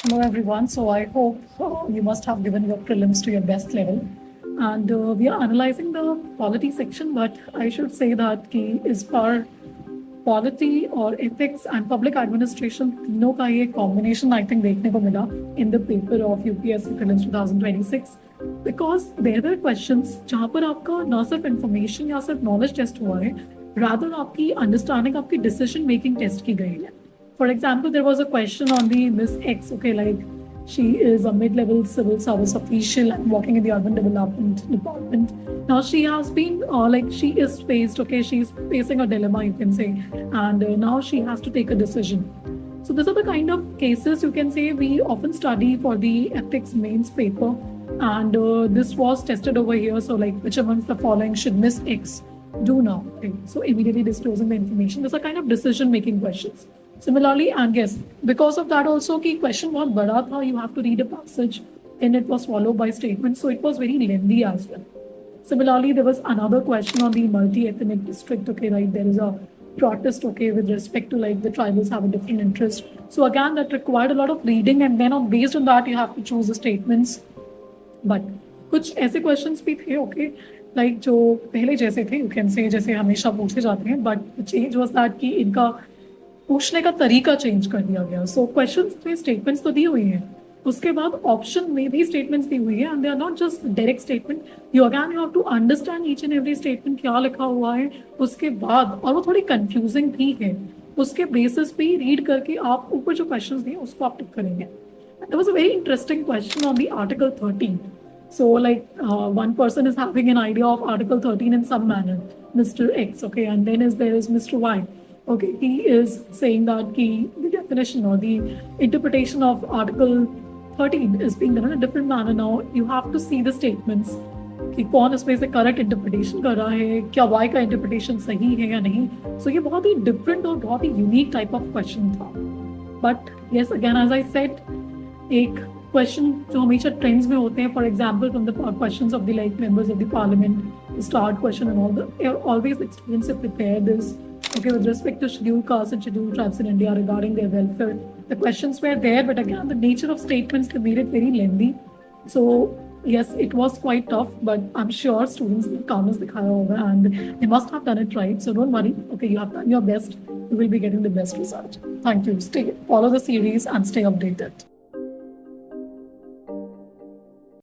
Hello everyone. So I hope you must have given your prelims to your best level. And we are analyzing the polity section, but I should say that ki is par polity or ethics and public administration तीनों का ये combination I think देखने को मिला in the paper of UPSC prelims 2026 because there were questions जहाँ पर आपका ना सिर्फ information या सिर्फ knowledge test हुआ है rather आपकी understanding आपकी decision making test की गई है. For example, there was a question on the Miss X, okay, like she is a mid-level civil service official and working in the urban development department. Now she has been she is faced, okay, she's facing a dilemma, you can say, and now she has to take a decision. So these are the kind of cases you can say we often study for the ethics mains paper, and this was tested over here. So like which amongst the following should Miss X do now? Okay? So immediately disclosing the information. These are kind of decision-making questions. Similarly, and yes, because of that also, ki question बहुत बड़ा था. You have to read a passage, and it was followed by statements, so it was very lengthy as well. Similarly, there was another question on the multi-ethnic district. Okay, right, there is a protest. Okay, with respect to like the tribals have a different interest. So again, that required a lot of reading, and then based on that, you have to choose the statements. But कुछ ऐसे questions भी थे. Okay, like जो पहले जैसे थे, you can say जैसे हमेशा पूछे जाते हैं. But the change was that कि इनका पूछने का तरीका चेंज कर दिया गया. सो क्वेश्चंस में स्टेटमेंट्स तो दी हुई हैं, उसके बाद ऑप्शन में भी स्टेटमेंट्स दी हुई है, and they are not just direct statement. You again you have to understand each and every statement क्या लिखा हुआ है उसके बाद, और वो थोड़ी कंफ्यूजिंग भी है. उसके बेसिस पे रीड करके आप ऊपर जो क्वेश्चंस दिए उसको आप टिक करेंगे. There was a very interesting question on the article 13. So like one person is having an idea of Article 13 in some manner, Mr. X, okay, and then there is Mr. Y. Okay, he is saying that the definition or the interpretation of Article 13 is being done in a different manner. Now you have to see the statements कि कौन इसमें से correct interpretation कर रहा है, क्या Y का interpretation सही है या नहीं. सो ये बहुत ही डिफरेंट और बहुत ही यूनिक टाइप ऑफ क्वेश्चन था. But yes, again as I said, एक क्वेश्चन जो हमेशा ट्रेंड्स में होते हैं, for example from the questions of the like members of the parliament start question and all the always experience have prepared this. Okay, with respect to scheduled castes and scheduled tribes in India regarding their welfare, the questions were there, but again, the nature of statements, they made it very lengthy. So yes, it was quite tough, but I'm sure students ने calmness दिखाया होगा and they must have done it right. So don't worry. Okay, you have done your best. You will be getting the best result. Thank you. Follow the series and stay updated.